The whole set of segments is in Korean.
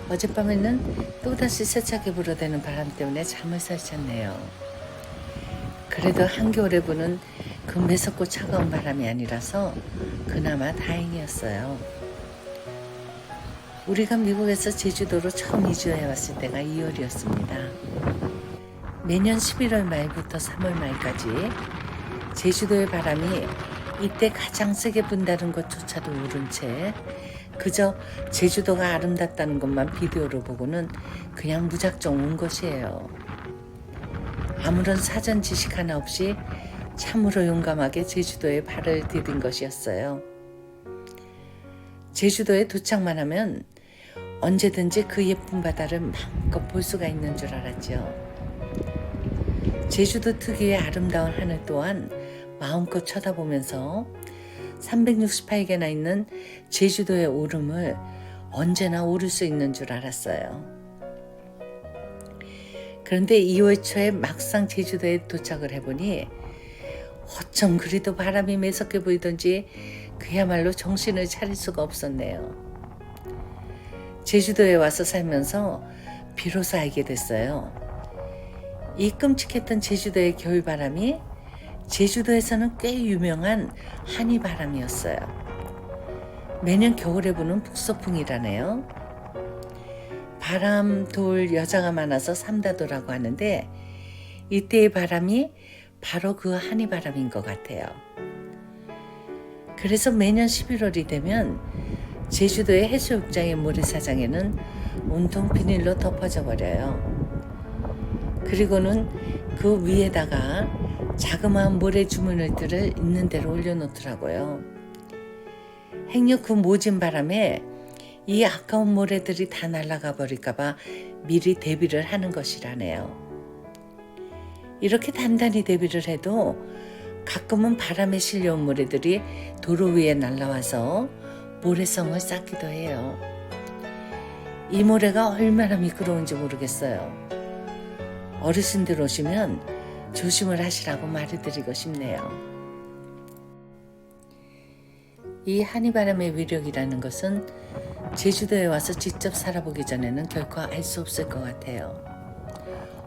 어젯밤에는 또다시 세차게 불어대는 바람 때문에 잠을 설쳤네요. 그래도 한겨울에 부는 그 매섭고 차가운 바람이 아니라서 그나마 다행이었어요. 우리가 미국에서 제주도로 처음 이주해 왔을 때가 2월이었습니다. 매년 11월 말부터 3월 말까지 제주도의 바람이 이때 가장 세게 분다는 것조차도 모른 채 그저 제주도가 아름답다는 것만 비디오로 보고는 그냥 무작정 온 것이에요. 아무런 사전 지식 하나 없이 참으로 용감하게 제주도에 발을 디딘 것이었어요. 제주도에 도착만 하면 언제든지 그 예쁜 바다를 마음껏 볼 수가 있는 줄 알았죠. 제주도 특유의 아름다운 하늘 또한 마음껏 쳐다보면서 368개나 있는 제주도의 오름을 언제나 오를 수 있는 줄 알았어요. 그런데 2월 초에 막상 제주도에 도착을 해보니 어쩜 그리도 바람이 매섭게 불던지 그야말로 정신을 차릴 수가 없었네요. 제주도에 와서 살면서 비로소 알게 됐어요. 이 끔찍했던 제주도의 겨울바람이 제주도에서는 꽤 유명한 한이바람이었어요. 매년 겨울에 부는 북서풍이라네요. 바람, 돌, 여자가 많아서 삼다도라고 하는데 이때의 바람이 바로 그 한이바람인 것 같아요. 그래서 매년 11월이 되면 제주도의 해수욕장의 모래사장에는 온통 비닐로 덮어져 버려요. 그리고는 그 위에다가 자그마한 모래 주문을들을 있는 대로 올려놓더라고요. 행여 그 모진 바람에 이 아까운 모래들이 다 날아가 버릴까봐 미리 대비를 하는 것이라네요. 이렇게 단단히 대비를 해도 가끔은 바람에 실려온 모래들이 도로 위에 날아와서 모래성을 쌓기도 해요. 이 모래가 얼마나 미끄러운지 모르겠어요. 어르신들 오시면 조심을 하시라고 말해드리고 싶네요. 이 한이바람의 위력이라는 것은 제주도에 와서 직접 살아보기 전에는 결코 알 수 없을 것 같아요.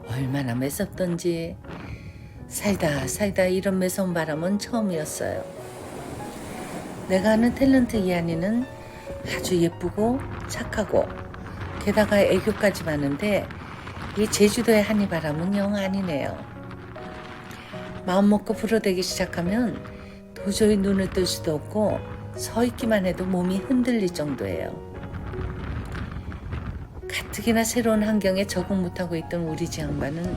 얼마나 매섭던지 살다 이런 매서운 바람은 처음이었어요. 내가 아는 탤런트 이한이는 아주 예쁘고 착하고 게다가 애교까지 많은데 이 제주도의 한이바람은 영 아니네요. 마음먹고 불어대기 시작하면 도저히 눈을 뜰 수도 없고 서 있기만 해도 몸이 흔들릴 정도예요. 가뜩이나 새로운 환경에 적응 못하고 있던 우리 지양반은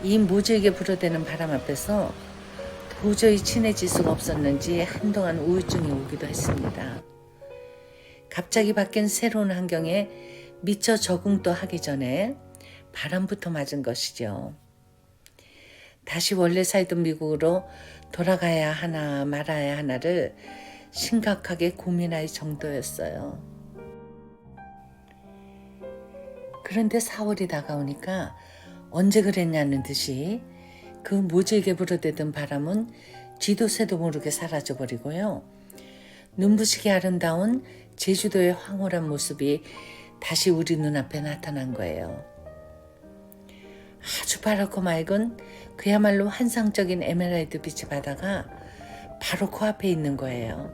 이 모질게 불어대는 바람 앞에서 도저히 친해질 수가 없었는지 한동안 우울증이 오기도 했습니다. 갑자기 바뀐 새로운 환경에 미처 적응도 하기 전에 바람부터 맞은 것이죠. 다시 원래 살던 미국으로 돌아가야 하나 말아야 하나를 심각하게 고민할 정도였어요. 그런데 4월이 다가오니까 언제 그랬냐는 듯이 그 모질게 불어대던 바람은 쥐도 새도 모르게 사라져버리고요. 눈부시게 아름다운 제주도의 황홀한 모습이 다시 우리 눈앞에 나타난 거예요. 아주 파랗고 맑은 그야말로 환상적인 에메랄드 빛의 바다가 바로 코앞에 있는 거예요.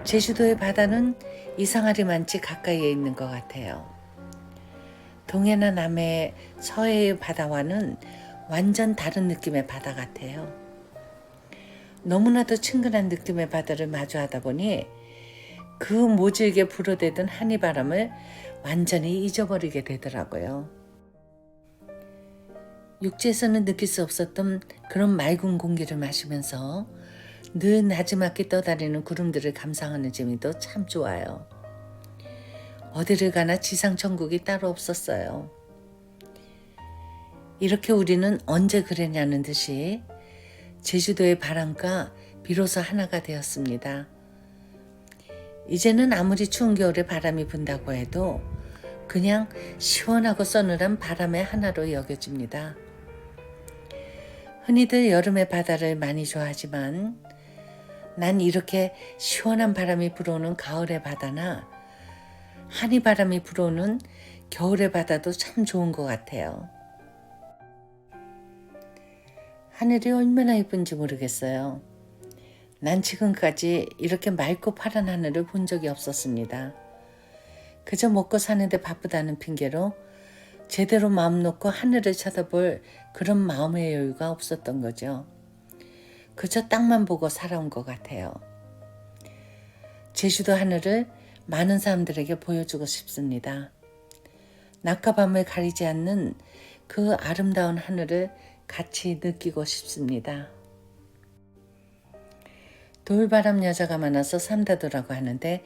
제주도의 바다는 이상하리만치 가까이에 있는 것 같아요. 동해나 남해, 서해의 바다와는 완전 다른 느낌의 바다 같아요. 너무나도 친근한 느낌의 바다를 마주하다 보니 그 모질게 불어대던 한이바람을 완전히 잊어버리게 되더라고요. 육지에서는 느낄 수 없었던 그런 맑은 공기를 마시면서 늘 나지막히 떠다니는 구름들을 감상하는 재미도 참 좋아요. 어디를 가나 지상천국이 따로 없었어요. 이렇게 우리는 언제 그랬냐는 듯이 제주도의 바람과 비로소 하나가 되었습니다. 이제는 아무리 추운 겨울에 바람이 분다고 해도 그냥 시원하고 서늘한 바람의 하나로 여겨집니다. 흔히들 여름의 바다를 많이 좋아하지만 난 이렇게 시원한 바람이 불어오는 가을의 바다나 한이 바람이 불어오는 겨울의 바다도 참 좋은 것 같아요. 하늘이 얼마나 예쁜지 모르겠어요. 난 지금까지 이렇게 맑고 파란 하늘을 본 적이 없었습니다. 그저 먹고 사는데 바쁘다는 핑계로 제대로 마음 놓고 하늘을 쳐다볼 그런 마음의 여유가 없었던 거죠. 그저 땅만 보고 살아온 것 같아요. 제주도 하늘을 많은 사람들에게 보여주고 싶습니다. 낮과 밤을 가리지 않는 그 아름다운 하늘을 같이 느끼고 싶습니다. 돌바람 여자가 많아서 삼다도라고 하는데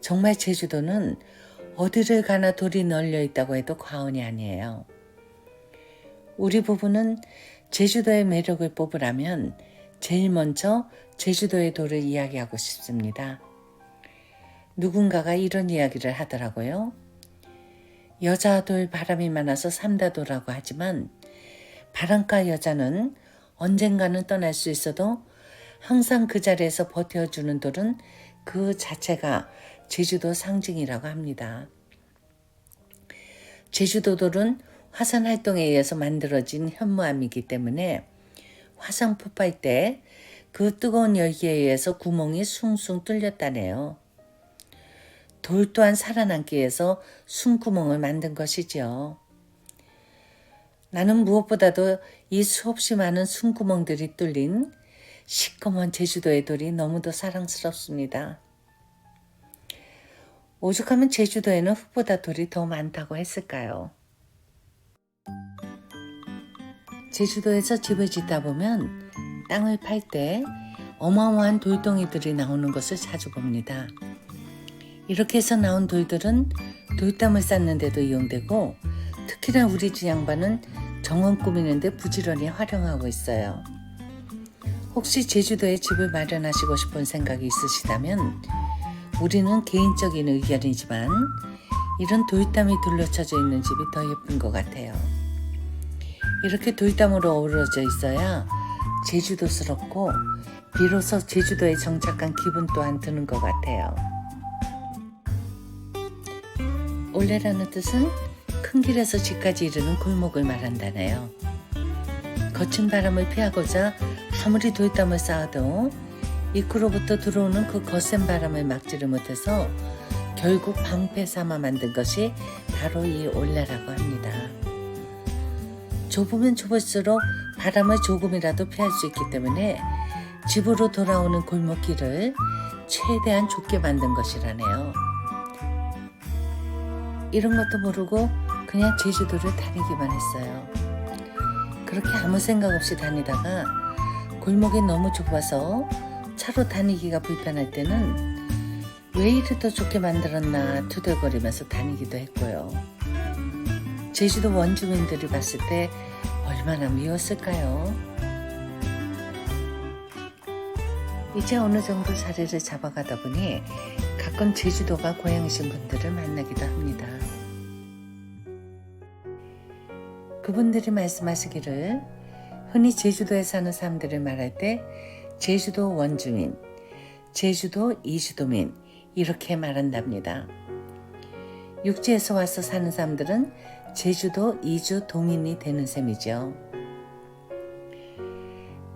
정말 제주도는 어디를 가나 돌이 널려 있다고 해도 과언이 아니에요. 우리 부부는 제주도의 매력을 뽑으라면 제일 먼저 제주도의 돌을 이야기하고 싶습니다. 누군가가 이런 이야기를 하더라고요. 여자 돌 바람이 많아서 삼다도라고 하지만 바람과 여자는 언젠가는 떠날 수 있어도 항상 그 자리에서 버텨주는 돌은 그 자체가 제주도 상징이라고 합니다. 제주도 돌은 화산 활동에 의해서 만들어진 현무암이기 때문에 화산 폭발 때 그 뜨거운 열기에 의해서 구멍이 숭숭 뚫렸다네요. 돌 또한 살아남기 위해서 숨구멍을 만든 것이죠. 나는 무엇보다도 이 수없이 많은 숨구멍들이 뚫린 시꺼먼 제주도의 돌이 너무도 사랑스럽습니다. 오죽하면 제주도에는 흙보다 돌이 더 많다고 했을까요? 제주도에서 집을 짓다 보면 땅을 팔 때 어마어마한 돌덩이들이 나오는 것을 자주 봅니다. 이렇게 해서 나온 돌들은 돌담을 쌓는 데도 이용되고 특히나 우리 집 양반은 정원 꾸미는 데 부지런히 활용하고 있어요. 혹시 제주도에 집을 마련하시고 싶은 생각이 있으시다면 우리는 개인적인 의견이지만 이런 돌담이 둘러쳐져 있는 집이 더 예쁜 것 같아요. 이렇게 돌담으로 어우러져 있어야 제주도스럽고 비로소 제주도에 정착한 기분 또한 드는 것 같아요. 올레라는 뜻은 큰 길에서 집까지 이르는 골목을 말한다네요. 거친 바람을 피하고자 아무리 돌담을 쌓아도 입구로부터 들어오는 그 거센 바람을 막지를 못해서 결국 방패 삼아 만든 것이 바로 이 올레라고 합니다. 좁으면 좁을수록 바람을 조금이라도 피할 수 있기 때문에 집으로 돌아오는 골목길을 최대한 좁게 만든 것이라네요. 이런 것도 모르고 그냥 제주도를 다니기만 했어요. 그렇게 아무 생각 없이 다니다가 골목이 너무 좁아서 차로 다니기가 불편할 때는 왜 이리 더 좋게 만들었나 투덜거리면서 다니기도 했고요. 제주도 원주민들이 봤을 때 얼마나 미웠을까요? 이제 어느 정도 자리를 잡아가다 보니 가끔 제주도가 고향이신 분들을 만나기도 합니다. 그분들이 말씀하시기를 흔히 제주도에 사는 사람들을 말할 때 제주도 원주민, 제주도 이주도민 이렇게 말한답니다. 육지에서 와서 사는 사람들은 제주도 이주도민이 되는 셈이죠.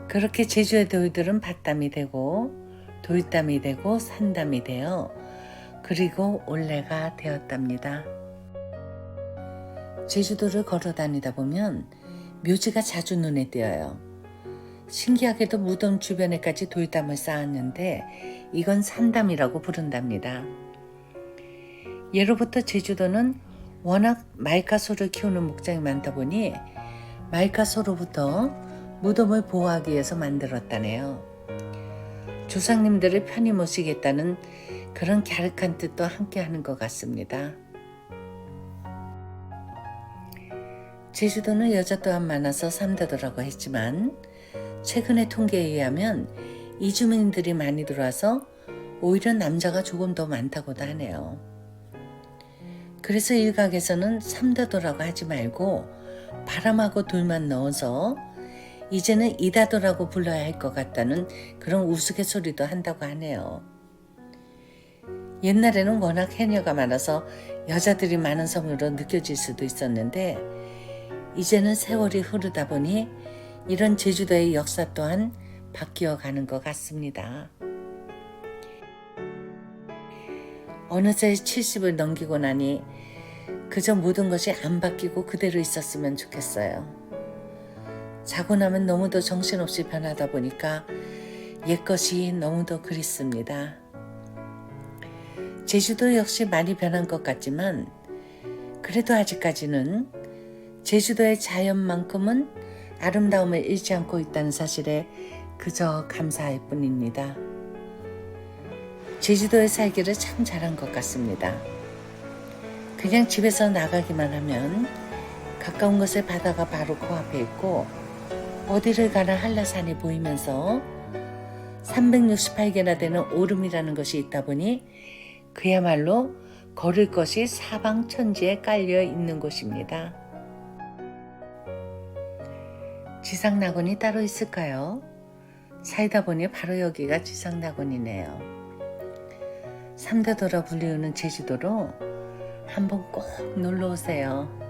그렇게 제주의 돌들은 밭담이 되고 돌담이 되고 산담이 되어 그리고 올레가 되었답니다. 제주도를 걸어 다니다 보면 묘지가 자주 눈에 띄어요. 신기하게도 무덤 주변에까지 돌담을 쌓았는데 이건 산담이라고 부른답니다. 예로부터 제주도는 워낙 말가소를 키우는 목장이 많다 보니 말가소로부터 무덤을 보호하기 위해서 만들었다네요. 조상님들을 편히 모시겠다는 그런 갸륵한 뜻도 함께하는 것 같습니다. 제주도는 여자 또한 많아서 삼다도라고 했지만 최근의 통계에 의하면 이주민들이 많이 들어와서 오히려 남자가 조금 더 많다고도 하네요. 그래서 일각에서는 삼다도라고 하지 말고 바람하고 돌만 넣어서 이제는 이다도라고 불러야 할 것 같다는 그런 우스갯소리도 한다고 하네요. 옛날에는 워낙 해녀가 많아서 여자들이 많은 섬으로 느껴질 수도 있었는데 이제는 세월이 흐르다 보니 이런 제주도의 역사 또한 바뀌어 가는 것 같습니다. 어느새 70을 넘기고 나니 그저 모든 것이 안 바뀌고 그대로 있었으면 좋겠어요. 자고 나면 너무도 정신없이 변하다 보니까 옛것이 너무도 그립습니다. 제주도 역시 많이 변한 것 같지만 그래도 아직까지는 제주도의 자연만큼은 아름다움을 잃지 않고 있다는 사실에 그저 감사할 뿐입니다. 제주도에 살기를 참 잘한 것 같습니다. 그냥 집에서 나가기만 하면 가까운 곳에 바다가 바로 코앞에 있고 어디를 가나 한라산이 보이면서 368개나 되는 오름이라는 것이 있다 보니 그야말로 걸을 것이 사방천지에 깔려 있는 곳입니다. 지상낙원이 따로 있을까요? 살다 보니 바로 여기가 지상낙원이네요. 3대도라 불리우는 제주도로 한번 꼭 놀러 오세요.